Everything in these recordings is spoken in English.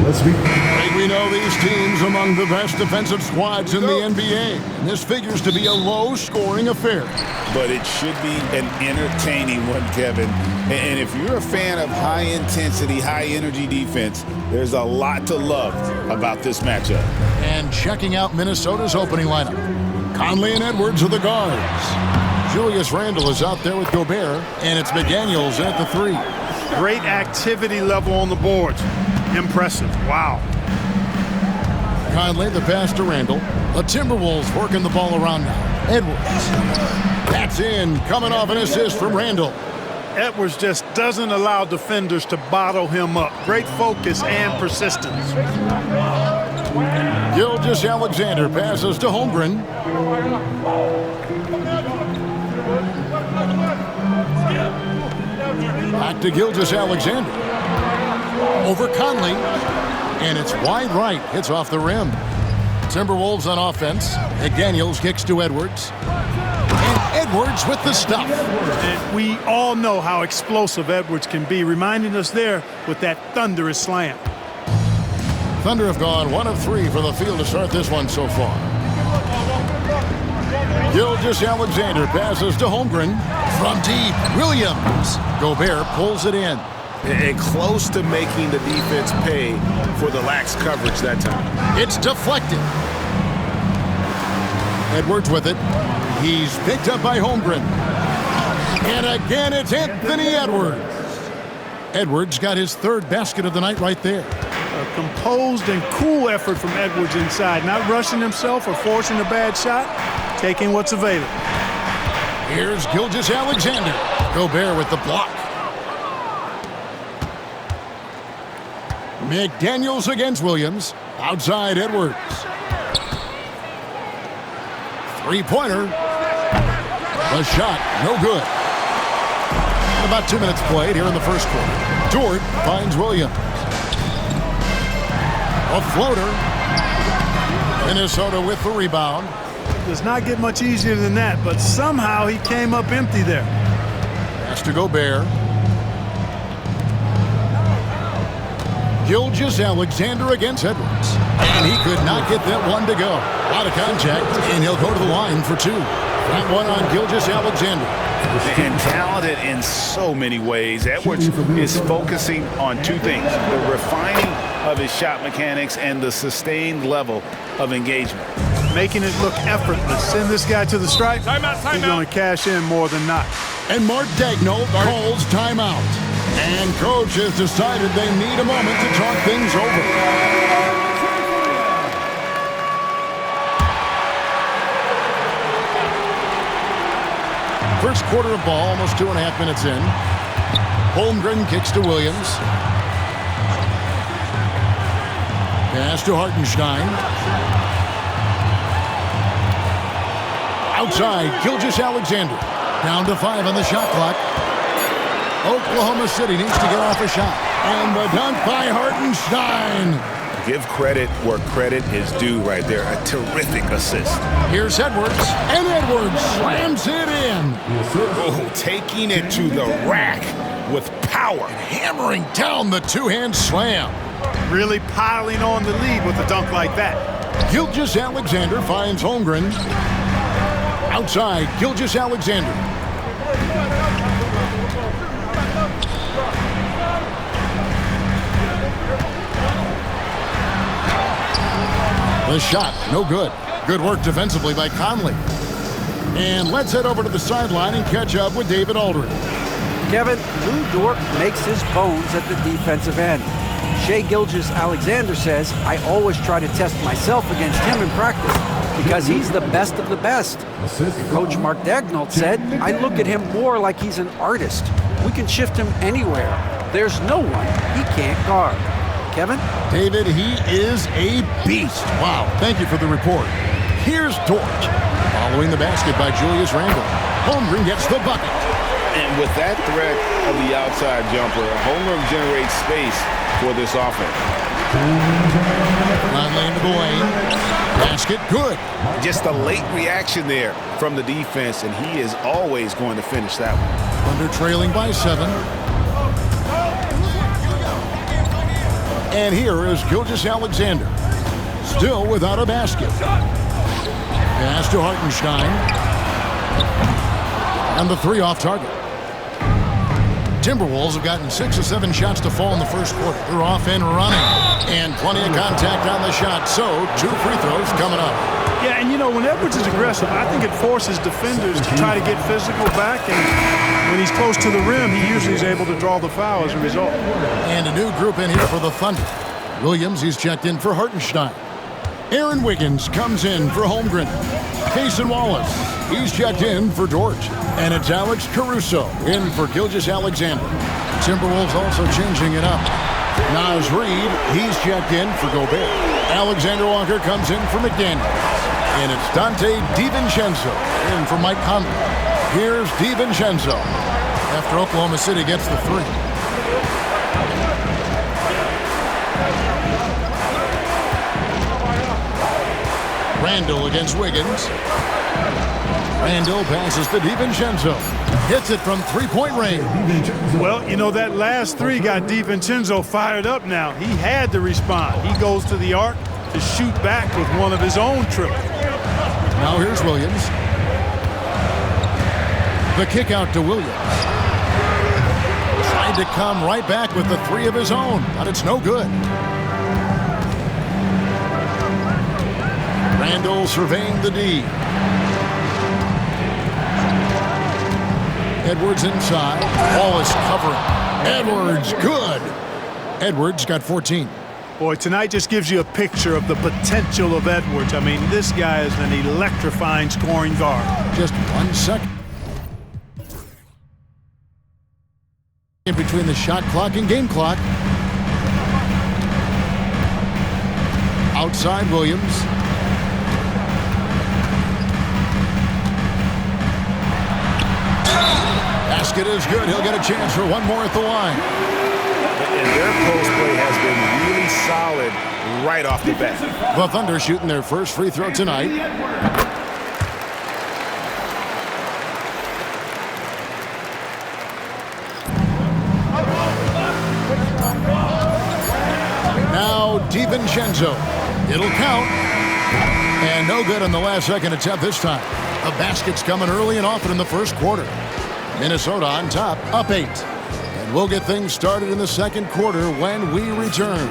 We know these teams among the best defensive squads in the NBA. And this figures to be a low-scoring affair. But it should be an entertaining one, Kevin. And if you're a fan of high-intensity, high-energy defense, there's a lot to love about this matchup. And checking out Minnesota's opening lineup. Conley and Edwards are the guards. Julius Randle is out there with Gobert, and it's McDaniels in at the 3. Great activity level on the boards. Impressive. Wow. Conley, the pass to Randle. The Timberwolves working the ball around now. Edwards. That's in, coming off an assist from Randle. Edwards just doesn't allow defenders to bottle him up. Great focus and persistence. Gilgeous-Alexander passes to Holmgren. Back to Gilgeous-Alexander. Over Conley. And it's wide right. Hits off the rim. Timberwolves on offense. McDaniels kicks to Edwards. And Edwards with the stuff. And we all know how explosive Edwards can be, reminding us there with that thunderous slam. Thunder have gone 1 of 3 for the field to start this one so far. Gilgeous-Alexander passes to Holmgren. From deep, Williams. Gobert pulls it in. And close to making the defense pay for the lax coverage that time. It's deflected. Edwards with it. He's picked up by Holmgren. And again, it's Anthony Edwards. Edwards got his 3rd basket of the night right there. A composed and cool effort from Edwards inside. Not rushing himself or forcing a bad shot. Taking what's available. Here's Gilgeous-Alexander. Gobert with the block. McDaniels against Williams. Outside Edwards. Three-pointer. The shot, no good. About 2 minutes played here in the first quarter. Dort finds Williams. A floater. Minnesota with the rebound. Does not get much easier than that, but somehow he came up empty there. Pass to Gobert. Gilgeous-Alexander against Edwards. And he could not get that one to go. A lot of contact, and he'll go to the line for 2. That one on Gilgeous-Alexander. And talented in so many ways. Edwards is focusing on 2 things. The refining of his shot mechanics and the sustained level of engagement. Making it look effortless. Send this guy to the stripe. Timeout. He's going to cash in more than not. And Mark Daigneault calls timeout. And coach has decided they need a moment to talk things over. First quarter of ball, almost 2.5 minutes in. Holmgren kicks to Williams. Pass to Hartenstein. Outside, Gilgeous-Alexander. Down to 5 on the shot clock. Oklahoma City needs to get off a shot. And the dunk by Hartenstein. Give credit where credit is due right there. A terrific assist. Here's Edwards. And Edwards slams it in. Oh, taking it to the rack with power. Hammering down the 2-hand slam. Really piling on the lead with a dunk like that. Gilgeous-Alexander finds Holmgren. Outside, Gilgeous-Alexander. The shot, no good. Good work defensively by Conley. And let's head over to the sideline and catch up with David Aldridge. Kevin, Lou Dort makes his bones at the defensive end. Shai Gilgeous-Alexander says, I always try to test myself against him in practice because he's the best of the best. And Coach Mark Daigneault said, I look at him more like he's an artist. We can shift him anywhere. There's no one he can't guard. Kevin? David, he is a beast. Wow, thank you for the report. Here's Dort. Following the basket by Julius Randle. Holmgren gets the bucket. And with that threat of the outside jumper, Holmgren generates space for this offense. Conley into the lane. Basket good. Just a late reaction there from the defense, and he is always going to finish that one. Under trailing by 7. And here is Gilgeous-Alexander, still without a basket. Pass to Hartenstein. And the three off target. Timberwolves have gotten 6 of 7 shots to fall in the first quarter. They're off and running. And plenty of contact on the shot. So 2 free throws coming up. Yeah, and you know, when Edwards is aggressive, I think it forces defenders to try to get physical back. And when he's close to the rim, he usually is able to draw the foul as a result. And a new group in here for the Thunder. Williams, he's checked in for Hartenstein. Aaron Wiggins comes in for Holmgren. Cason Wallace, he's checked in for Dort. And it's Alex Caruso in for Gilgeous-Alexander. Timberwolves also changing it up. Naz Reid, he's checked in for Gobert. Alexander Walker comes in for McDaniels. And it's Dante DiVincenzo in for Mike Conley. Here's DiVincenzo after Oklahoma City gets the 3. Randall against Wiggins. Randall passes to DiVincenzo. Hits it from three-point range. Well, you know, that last 3 got DiVincenzo fired up now. He had to respond. He goes to the arc to shoot back with one of his own triples. Now here's Williams. The kick out to Williams. Tried to come right back with the 3 of his own, but it's no good. Randall surveying the D. Edwards inside. Wallace covering. Edwards, good. Edwards got 14. Boy, tonight just gives you a picture of the potential of Edwards. I mean, this guy is an electrifying scoring guard. Just 1 second in between the shot clock and game clock. Outside Williams. Basket is good. He'll get a chance for one more at the line. And their post play has been really solid right off the bat. The Thunder shooting their first free throw tonight. Now DiVincenzo. It'll count. And no good on the last second attempt this time. The basket's coming early and often in the first quarter. Minnesota on top, up 8. And we'll get things started in the second quarter when we return.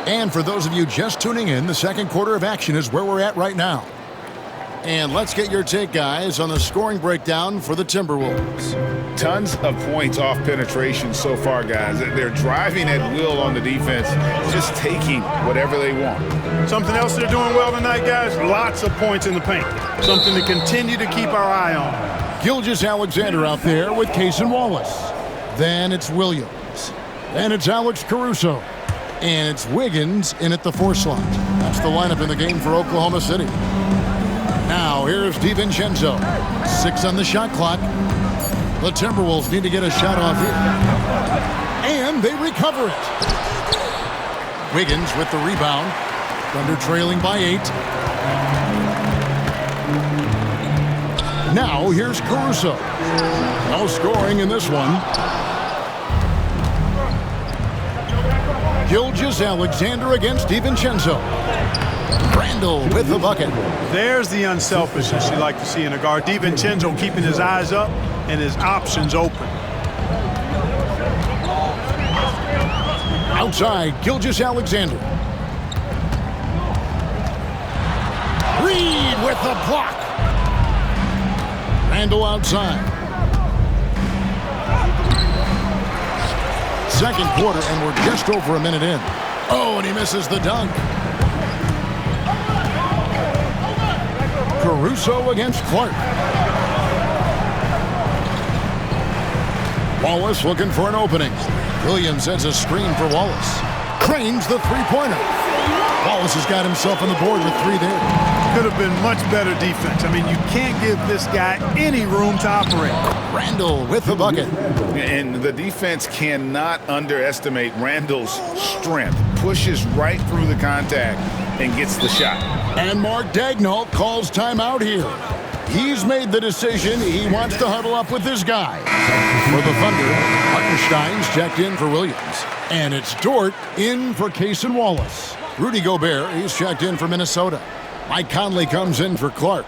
And for those of you just tuning in, the second quarter of action is where we're at right now. And let's get your take, guys, on the scoring breakdown for the Timberwolves. Tons of points off penetration so far, guys. They're driving at will on the defense, just taking whatever they want. Something else they're doing well tonight, guys, lots of points in the paint. Something to continue to keep our eye on. Gilgeous-Alexander out there with Cason Wallace. Then it's Williams. Then it's Alex Caruso. And it's Wiggins in at the 4 slot. That's the lineup in the game for Oklahoma City. Now here's DiVincenzo. 6 on the shot clock. The Timberwolves need to get a shot off here. And they recover it. Wiggins with the rebound. Thunder trailing by 8. Now here's Caruso. No scoring in this one. Gilgeous-Alexander against DiVincenzo. Randall with the bucket. There's the unselfishness you like to see in a guard. DiVincenzo keeping his eyes up and his options open. Outside, Gilgeous-Alexander. Reid with the block. Randall outside. Second quarter, and we're just over a minute in. Oh, and he misses the dunk. Caruso against Clark. Wallace looking for an opening. Williams sends a screen for Wallace. Cranes the three-pointer. Wallace has got himself on the board with 3 there. Could have been much better defense. I mean, you can't give this guy any room to operate. Randall with the bucket. And the defense cannot underestimate Randall's strength. Pushes right through the contact and gets the shot. And Mark Daigneault calls timeout here. He's made the decision. He wants to huddle up with his guy. For the Thunder, Hartenstein's checked in for Williams. And it's Dort in for Cason Wallace. Rudy Gobert, he's checked in for Minnesota. Mike Conley comes in for Clark.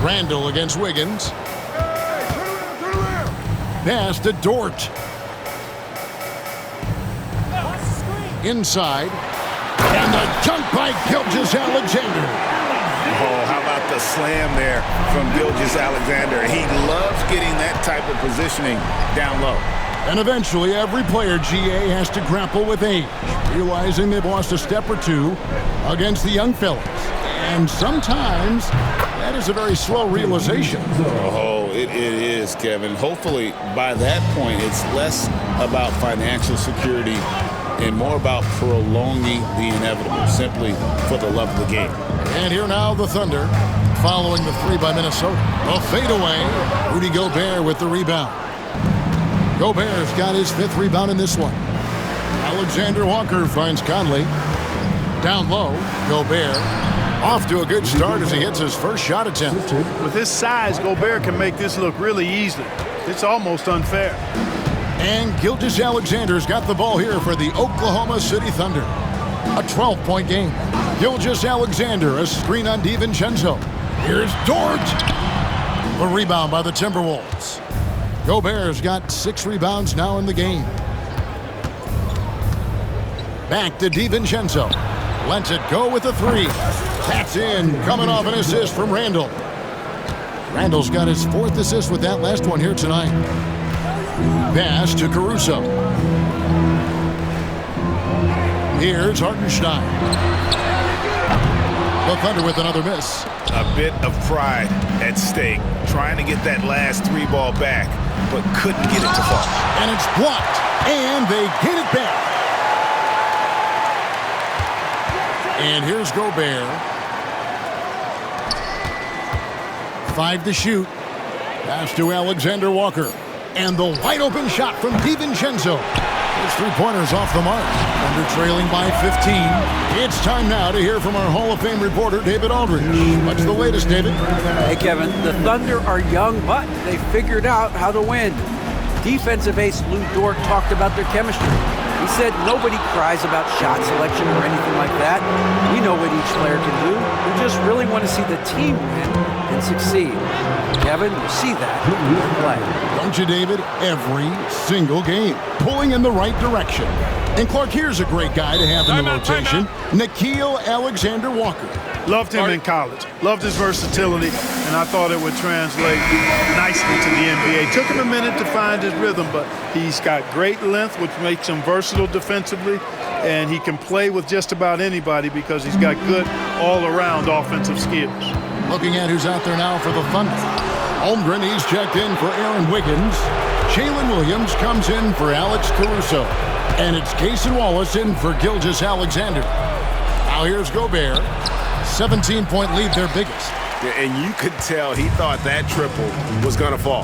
Randall against Wiggins. Pass to Dort. Inside. And the dunk by Gilgeous-Alexander. Oh, how about the slam there from Gilgeous-Alexander? He loves getting that type of positioning down low. And eventually, every player, GA, has to grapple with age, realizing they've lost a step or two against the young fellas. And sometimes, that is a very slow realization. Oh, it is, Kevin. Hopefully, by that point, it's less about financial security and more about prolonging the inevitable, simply for the love of the game. And here now, the Thunder, following the three by Minnesota. A fadeaway. Rudy Gobert with the rebound. Gobert's got his 5th rebound in this one. Alexander Walker finds Conley. Down low, Gobert. Off to a good start as he hits his first shot attempt. With his size, Gobert can make this look really easy. It's almost unfair. And Gilgeous-Alexander's got the ball here for the Oklahoma City Thunder. A 12-point game. Gilgeous-Alexander, a screen on DiVincenzo. Here's Dort. A rebound by the Timberwolves. Gobert's got 6 rebounds now in the game. Back to DiVincenzo. Lets it go with a 3. That's in, coming off an assist from Randall. Randall's got his 4th assist with that last one here tonight. Pass to Caruso. Here's Hartenstein. The Thunder with another miss. A bit of pride at stake, trying to get that last 3 ball back, but couldn't get it to fall. And it's blocked, and they get it back. And here's Gobert. 5 to shoot. Pass to Alexander Walker. And the wide open shot from DiVincenzo. His 3-pointers off the mark. Thunder trailing by 15. It's time now to hear from our Hall of Fame reporter, David Aldridge. What's the latest, David? Hey, Kevin, the Thunder are young, but they figured out how to win. Defensive ace Lou Dort talked about their chemistry. He said nobody cries about shot selection or anything like that. We know what each player can do. We just really want to see the team win and succeed. Kevin, you see that when you play. Don't you, David? Every single game. Pulling in the right direction. And Clark, here's a great guy to have in the rotation. Nickeil Alexander-Walker. Loved him in college. Loved his versatility, and I thought it would translate nicely to the NBA. Took him a minute to find his rhythm, but he's got great length, which makes him versatile defensively, and he can play with just about anybody because he's got good all-around offensive skills. Looking at who's out there now for the Thunder. Holmgren, he's checked in for Aaron Wiggins. Jalen Williams comes in for Alex Caruso. And it's Cason Wallace in for Gilgeous-Alexander. Now here's Gobert. 17-point lead, their biggest. Yeah, and you could tell he thought that triple was going to fall.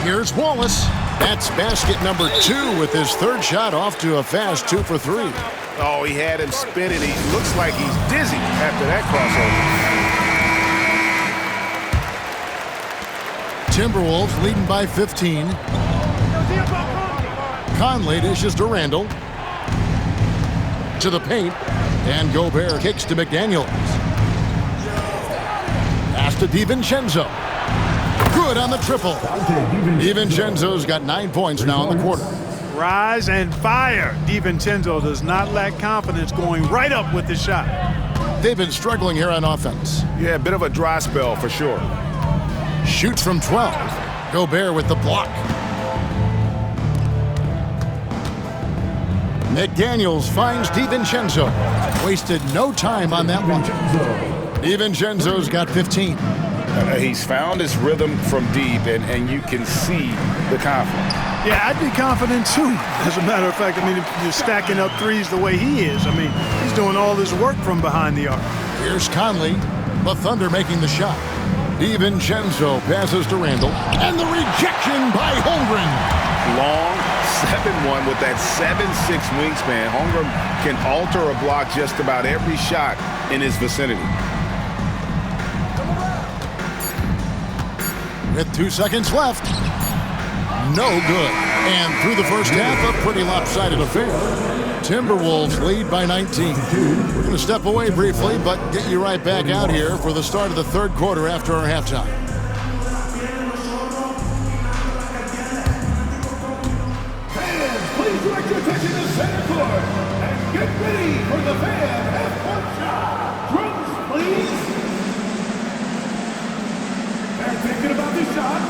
Here's Wallace. That's basket number 2 with his 3rd shot off to a fast 2 for 3. Oh, he had him spinning. He looks like he's dizzy after that crossover. Timberwolves leading by 15. Conley dishes to Randall. To the paint. And Gobert kicks to McDaniels. Pass to DiVincenzo. Good on the triple. DiVincenzo's got 9 points now in the quarter. Rise and fire. DiVincenzo does not lack confidence going right up with the shot. They've been struggling here on offense. Yeah, a bit of a dry spell for sure. Shoots from 12. Gobert with the block. McDaniels finds DiVincenzo. Wasted no time on that one. DiVincenzo's got 15. He's found his rhythm from deep, and you can see the confidence. Yeah, I'd be confident too. As a matter of fact, I mean, if you're stacking up threes the way he is, I mean, he's doing all this work from behind the arc. Here's Conley. The Thunder making the shot. DiVincenzo passes to Randall. And the rejection by Holmgren. Long, 7'1" with that 7'6" wingspan. Holmgren can alter a block just about every shot in his vicinity. With 2 seconds left. No good. And through the first half, a pretty lopsided affair. Timberwolves lead by 19. We're going to step away briefly, but get you right back out here for the start of the third quarter after our halftime. Fans, please direct your attention to center court and get ready for the fan half-court shot. Drums, please. They're thinking about this shot.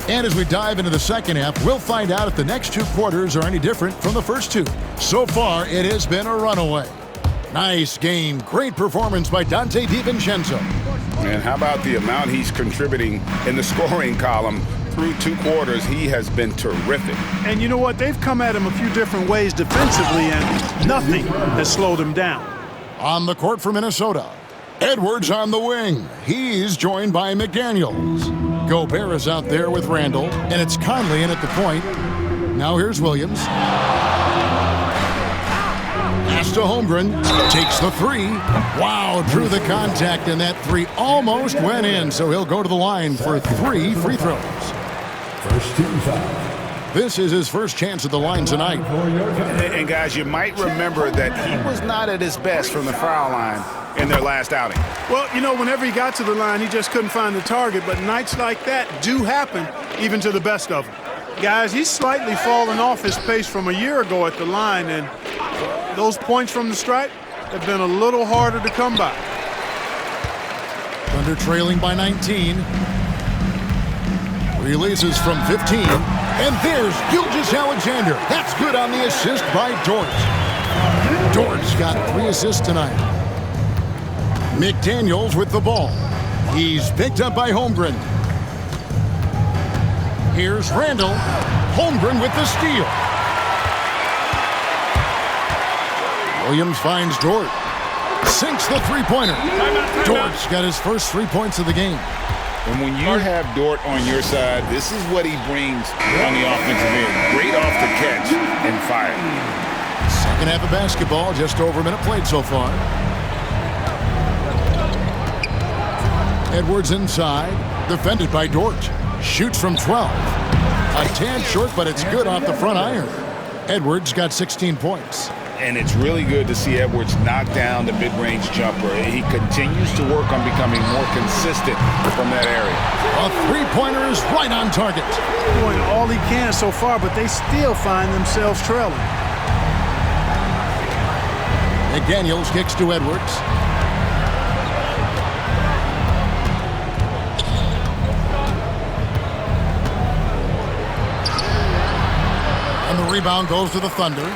And as we dive into the second half, we'll find out if the next 2 quarters are any different from the first 2. So far, it has been a runaway. Nice game. Great performance by Donte DiVincenzo. And how about the amount he's contributing in the scoring column through 2 quarters? He has been terrific. And you know what? They've come at him a few different ways defensively, and nothing has slowed him down. On the court for Minnesota, Edwards on the wing. He's joined by McDaniels. Gobert is out there with Randall, and it's Conley in at the point. Now here's Williams. Pass to Holmgren. Takes the 3. Wow, drew the contact, and that 3 almost went in, so he'll go to the line for 3 free throws. First team foul. This is his first chance at the line tonight. And guys, you might remember that he was not at his best from the foul line in their last outing. Well, you know, whenever he got to the line, he just couldn't find the target, but nights like that do happen even to the best of them. Guys, he's slightly fallen off his pace from a year ago at the line, and those points from the stripe have been a little harder to come by. Thunder trailing by 19. Releases from 15. And there's Gilgeous-Alexander. That's good on the assist by Dort. Dort's got 3 assists tonight. McDaniels with the ball. He's picked up by Holmgren. Here's Randall. Holmgren with the steal. Williams finds Dort. Sinks the three-pointer. Dort's got his first 3 points of the game. And when you have Dort on your side, this is what he brings on the offensive end. Great off the catch and fire. Second half of basketball, just over a minute played so far. Edwards inside, defended by Dort. Shoots from 12. A tad short, but it's good off the front iron. Edwards got 16 points. And it's really good to see Edwards knock down the mid-range jumper. He continues to work on becoming more consistent from that area. A three-pointer is right on target. Doing all he can so far, but they still find themselves trailing. McDaniels kicks to Edwards. And the rebound goes to the Thunder.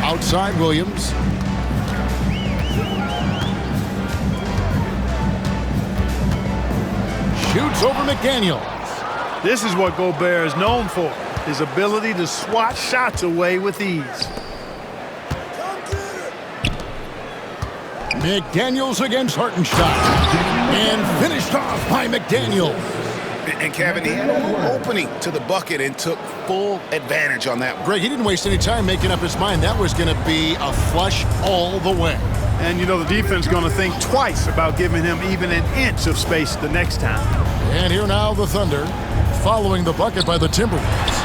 Outside Williams. Shoots over McDaniels. This is what Gobert is known for, his ability to swat shots away with ease. McDaniels against Hartenstein. And finished off by McDaniels. And Kevin, he had an opening to the bucket and took full advantage on that one. Greg, he didn't waste any time making up his mind. That was going to be a flush all the way. And, you know, the defense going to think twice about giving him even an inch of space the next time. And here now the Thunder, following the bucket by the Timberwolves.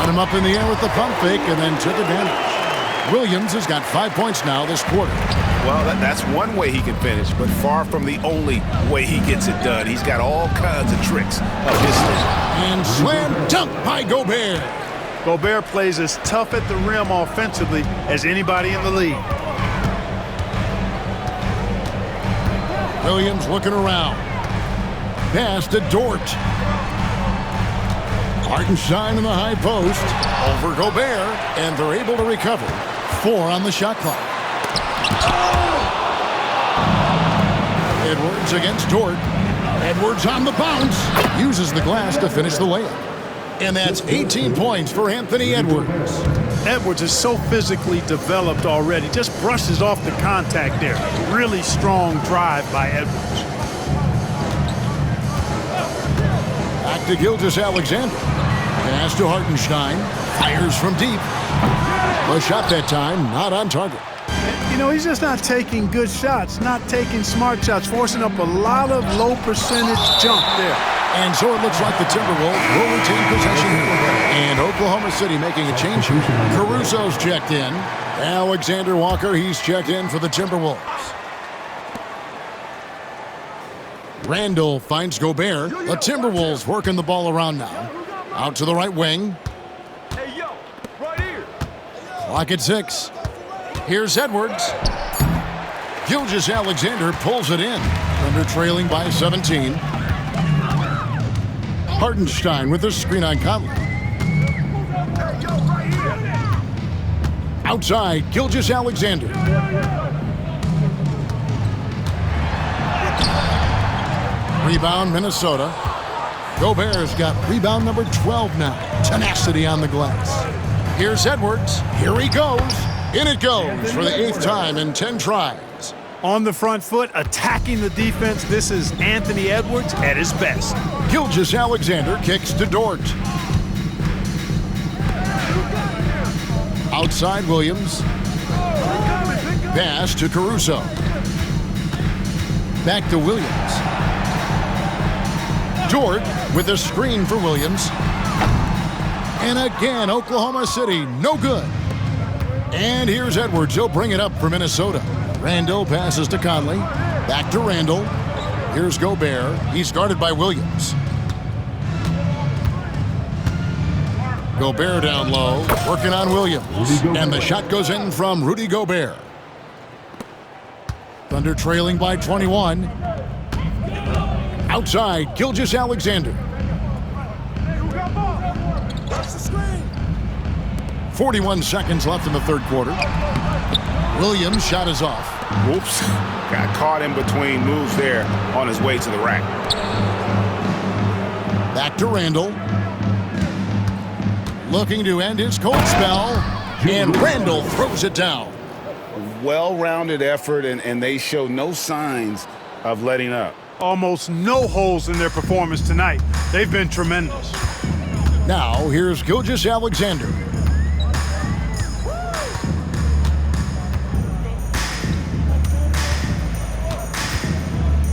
Got him up in the air with the pump fake and then took advantage. Williams has got 5 points now this quarter. Well, that's one way he can finish, but far from the only way he gets it done. He's got all kinds of tricks up his sleeve. And slam dunk by Gobert. Gobert plays as tough at the rim offensively as anybody in the league. Williams looking around. pass to Dort. Hartenstein in the high post. Over Gobert, and they're able to recover. 4 on the shot clock. Edwards against Dort. Edwards on the bounce. Uses the glass to finish the layup. And that's 18 points for Anthony Edwards. Edwards is so physically developed already. Just brushes off the contact there. Really strong drive by Edwards. Back to Gilgeous-Alexander. Pass to Hartenstein. Fires from deep. A shot that time, not on target. You know, he's just not taking good shots, not taking smart shots, forcing up a lot of low percentage jump there. And so it looks like the Timberwolves will retain possession here. And Oklahoma City making a change here. Caruso's checked in. Alexander Walker, he's checked in for the Timberwolves. Randall finds Gobert. The Timberwolves working the ball around now. Out to the right wing. Hey, yo, right here. Clock at 6. Here's Edwards. Gilgeous-Alexander pulls it in. Thunder trailing by 17. Hartenstein with the screen on Conley. Outside, Gilgeous-Alexander. Rebound, Minnesota. Gobert's got rebound number 12 now. Tenacity on the glass. Here's Edwards. Here he goes. In it goes for the 8th time in 10 tries. On the front foot, attacking the defense. This is Anthony Edwards at his best. Gilgeous-Alexander kicks to Dort. Outside Williams. Pass to Caruso. Back to Williams. Dort with a screen for Williams. And again, Oklahoma City, no good. And here's Edwards. He'll bring it up for Minnesota. Randall passes to Conley. Back to Randall. Here's Gobert. He's guarded by Williams. Gobert down low, working on Williams. And the shot goes in from Rudy Gobert. Thunder trailing by 21. Outside, Gilgeous-Alexander. 41 seconds left in the third quarter. Williams' shot is off. Whoops. Got caught in between moves there on his way to the rack. Back to Randall. Looking to end his cold spell. And Randall throws it down. Well-rounded effort, and they show no signs of letting up. Almost no holes in their performance tonight. They've been tremendous. Now, here's Gilgeous-Alexander.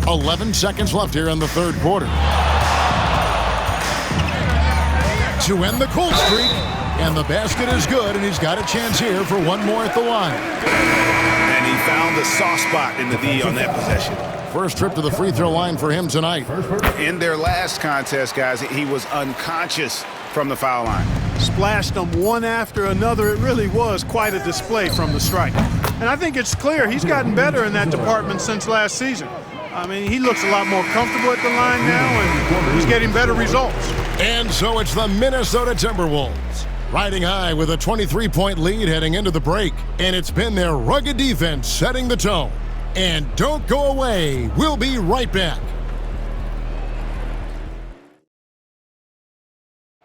.11 seconds left here in the third quarter. To end the cold streak, and the basket is good, and he's got a chance here for one more at the line. And he found the soft spot in the D on that possession. First trip to the free throw line for him tonight. In their last contest, guys, he was unconscious from the foul line. Splashed them one after another. It really was quite a display from the strike. And I think it's clear he's gotten better in that department since last season. I mean, he looks a lot more comfortable at the line now, and he's getting better results. And so it's the Minnesota Timberwolves, riding high with a 23-point lead heading into the break. And it's been their rugged defense setting the tone. And don't go away. We'll be right back.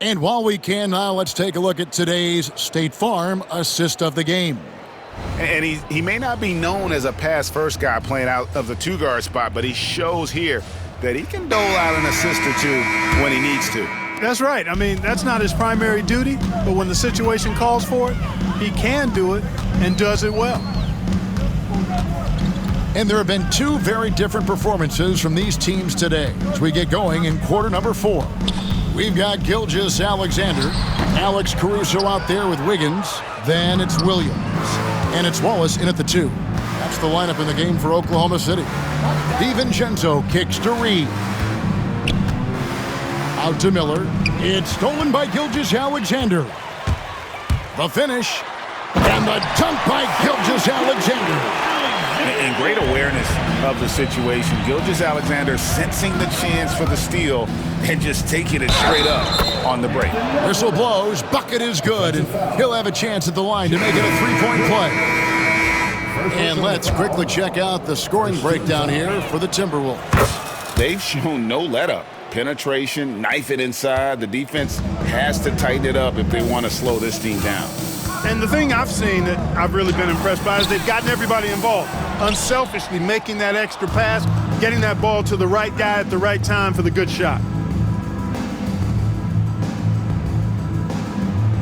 And while we can now, let's take a look at today's State Farm assist of the game. And he may not be known as a pass-first guy playing out of the two-guard spot, but he shows here that he can dole out an assist or two when he needs to. That's right. I mean, that's not his primary duty, but when the situation calls for it, he can do it and does it well. And there have been two very different performances from these teams today as we get going in quarter number 4. We've got Gilgeous-Alexander, Alex Caruso out there with Wiggins, then it's Williams, and it's Wallace in at the 2. That's the lineup in the game for Oklahoma City. DiVincenzo kicks to Reed. Out to Miller. It's stolen by Gilgeous-Alexander. The finish, and the dunk by Gilgeous-Alexander. And great awareness of the situation. Gilgeous-Alexander sensing the chance for the steal and just taking it straight up on the break. Whistle blows, bucket is good, and he'll have a chance at the line to make it a three-point play. And let's quickly check out the scoring breakdown here for the Timberwolves. They've shown no let-up. Penetration, knife it inside. The defense has to tighten it up if they want to slow this team down. And the thing I've seen that I've really been impressed by is they've gotten everybody involved. Unselfishly making that extra pass, getting that ball to the right guy at the right time for the good shot.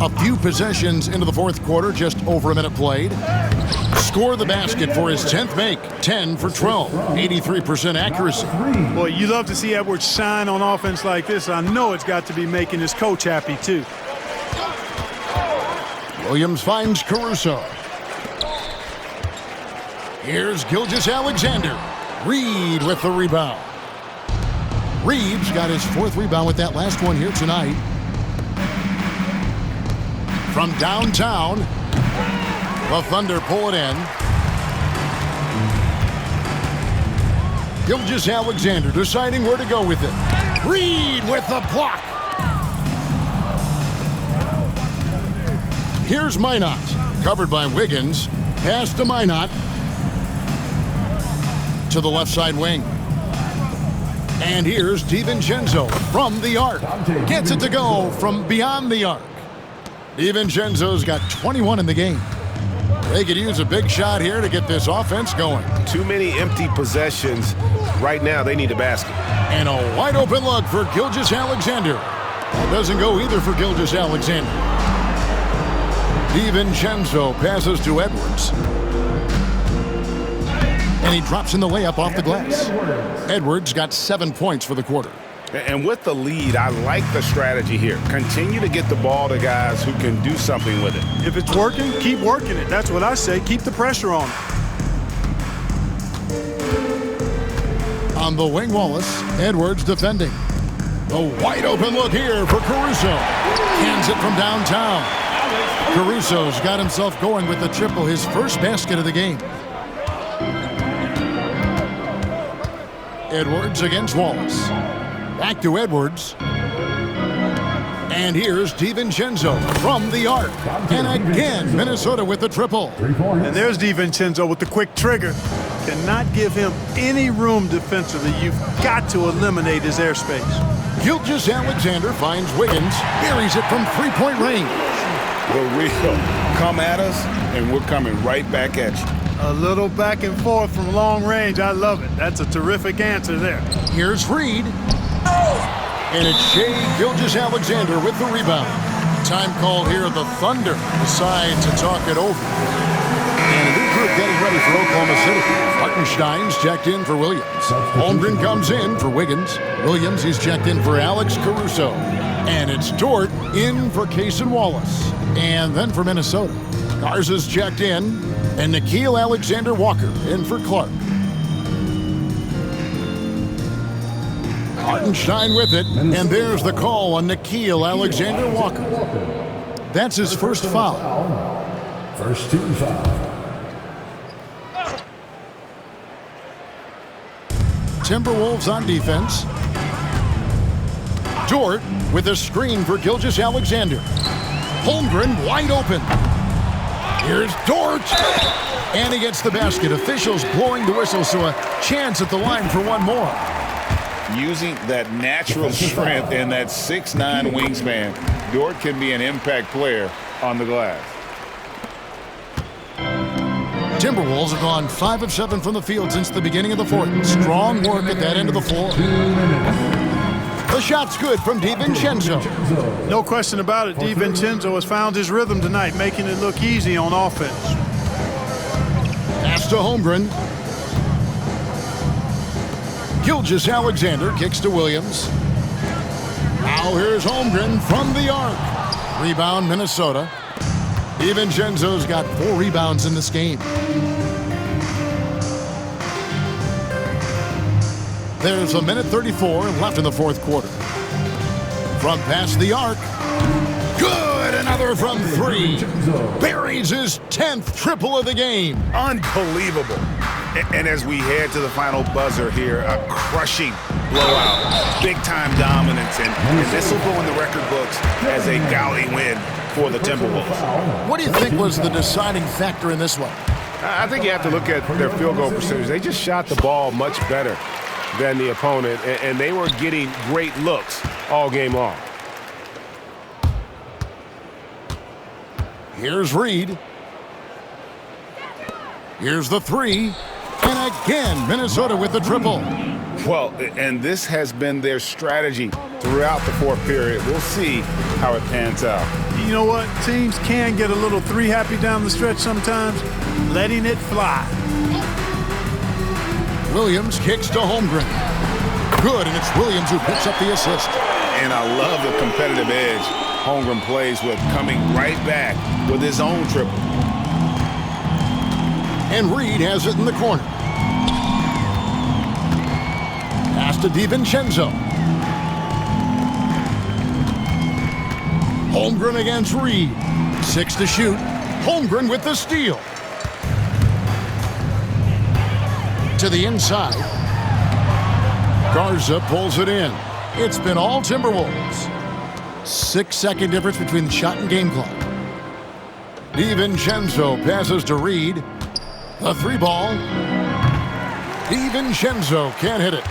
A few possessions into the fourth quarter, just over a minute played. Score the basket for his 10th make, 10 for 12, 83% accuracy. Boy, you love to see Edwards shine on offense like this. I know it's got to be making his coach happy, too. Williams finds Caruso. Here's Gilgeous-Alexander. Reed with the rebound. Reeves got his fourth rebound with that last one here tonight. From downtown, the Thunder pull it in. Gilgeous-Alexander deciding where to go with it. Reed with the block. Here's Minot, covered by Wiggins. Pass to Minot. To the left side wing. And here's DiVincenzo from the arc. Gets it to go from beyond the arc. DiVincenzo's got 21 in the game. They could use a big shot here to get this offense going. Too many empty possessions. Right now, they need a basket. And a wide open look for Gilgeous-Alexander. That doesn't go either for Gilgeous-Alexander. DiVincenzo passes to Edwards. And he drops in the layup off the glass. Edwards got 7 points for the quarter. And with the lead, I like the strategy here. Continue to get the ball to guys who can do something with it. If it's working, keep working it. That's what I say. Keep the pressure on. On the wing, Wallace. Edwards defending. The wide open look here for Caruso. Hands it from downtown. Caruso's got himself going with the triple, his first basket of the game. Edwards against Wallace. Back to Edwards. And here's DiVincenzo from the arc. And again, Minnesota with the triple. And there's DiVincenzo with the quick trigger. Cannot give him any room defensively. You've got to eliminate his airspace. Gilgeous-Alexander finds Wiggins. Buries it from three-point range. The real come at us, and we're coming right back at you. A little back and forth from long range. I love it. That's a terrific answer there. Here's Reed. And it's Shai Gilgeous-Alexander with the rebound. Time call here. The Thunder decide to talk it over. And a new group getting ready for Oklahoma City. Hartenstein's checked in for Williams. Holmgren comes in for Wiggins. Williams, he's checked in for Alex Caruso. And it's Dort in for Cason Wallace. And then for Minnesota, Garza's checked in. And Nickeil Alexander-Walker in for Clark. Hartenstein with it, and there's the call on Nickeil Alexander-Walker. That's his first foul. First team foul. Timberwolves on defense. Dort with a screen for Gilgeous-Alexander. Holmgren wide open. Here's Dort. And he gets the basket. Officials blowing the whistle, so a chance at the line for one more. Using that natural strength and that 6'9" wingspan, Dort can be an impact player on the glass. Timberwolves have gone 5 of 7 from the field since the beginning of the fourth. Strong work at that end of the floor. The shot's good from DiVincenzo. No question about it. DiVincenzo has found his rhythm tonight, making it look easy on offense. Pass to Holmgren. Gilgeous-Alexander kicks to Williams. Now here's Holmgren from the arc. Rebound, Minnesota. DiVincenzo's got 4 rebounds in this game. There's a minute 34 left in the fourth quarter. From past the arc. Good, another from 3. Buries his 10th triple of the game. Unbelievable. And as we head to the final buzzer here, a crushing blowout, big-time dominance, and this will go in the record books as a gaudy win for the Timberwolves. What do you think was the deciding factor in this one? I think you have to look at their field goal percentage. They just shot the ball much better than the opponent, and they were getting great looks all game long. Here's Reed. Here's the three. And again, Minnesota with the triple. Well, and this has been their strategy throughout the fourth period. We'll see how it pans out. You know what? Teams can get a little three happy down the stretch sometimes, letting it fly. Williams kicks to Holmgren. Good, and it's Williams who picks up the assist. And I love the competitive edge Holmgren plays with, coming right back with his own triple. And Reed has it in the corner. Pass to DiVincenzo. Holmgren against Reed. 6 to shoot. Holmgren with the steal. To the inside. Garza pulls it in. It's been all Timberwolves. 6-second difference between the shot and game clock. DiVincenzo passes to Reed. The three ball. DiVincenzo can't hit it.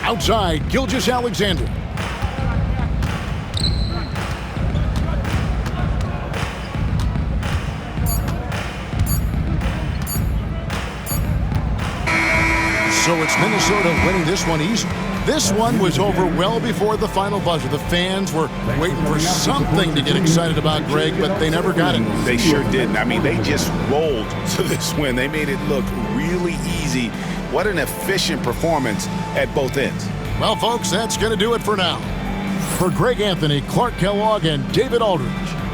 Outside, Gilgeous-Alexander. So it's Minnesota winning this one easy. This one was over well before the final buzzer. The fans were waiting for something to get excited about, Greg, but they never got it. They sure didn't. I mean, they just rolled to this win. They made it look really easy. What an efficient performance at both ends. Well, folks, that's going to do it for now. For Greg Anthony, Clark Kellogg, and David Aldridge,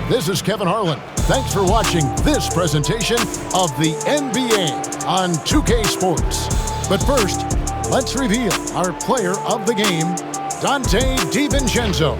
this is Kevin Harlan. Thanks for watching this presentation of the NBA on 2K Sports. But first, let's reveal our player of the game, Donte DiVincenzo.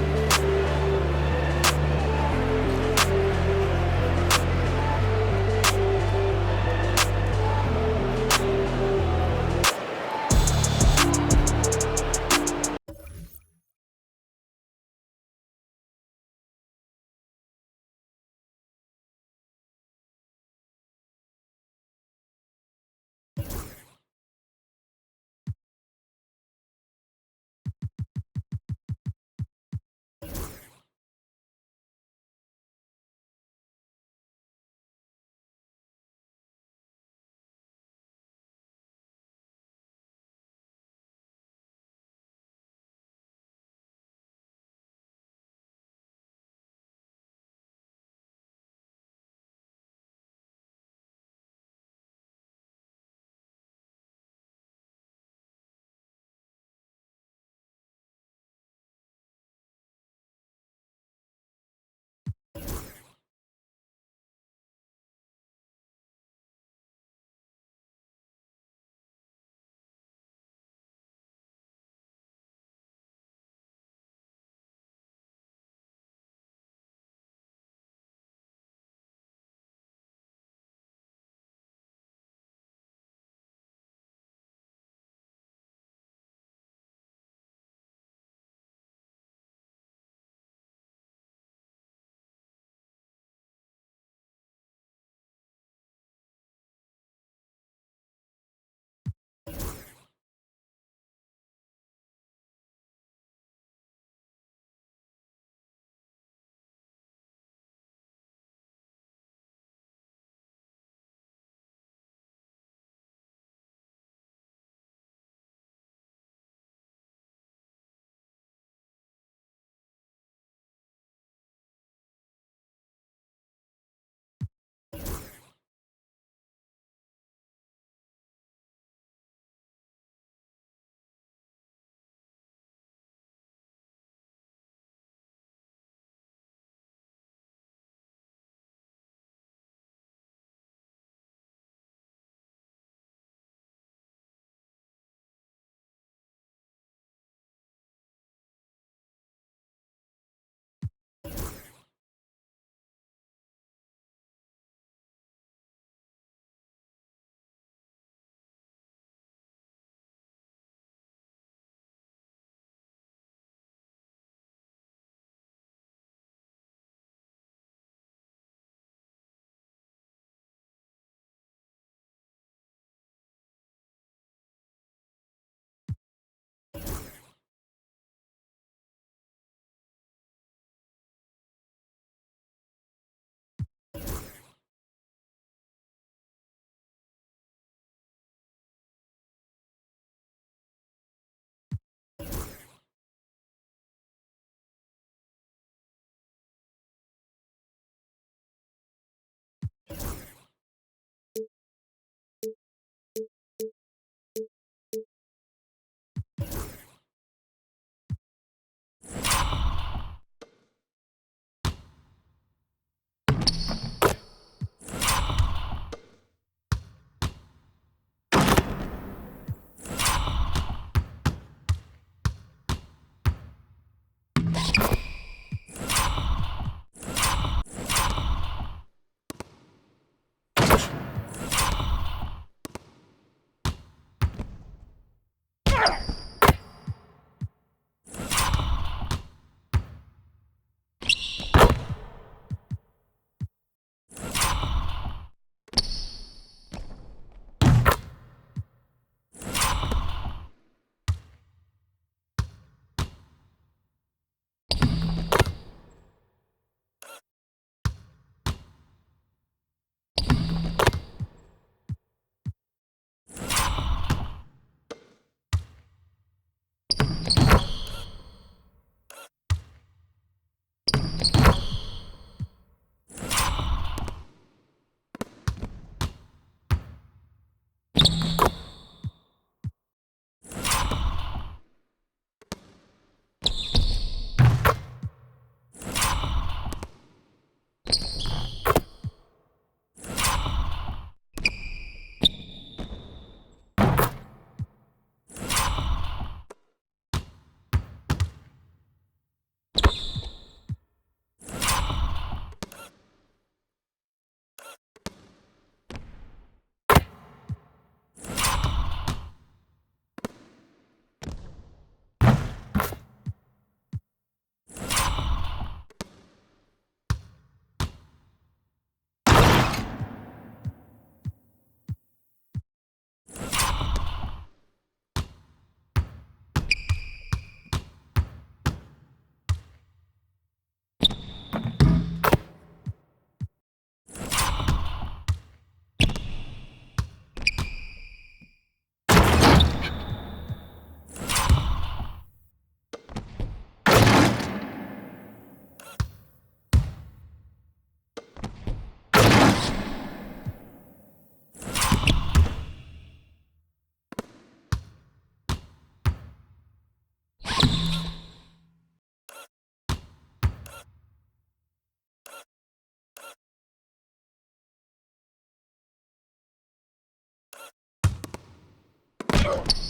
Fight!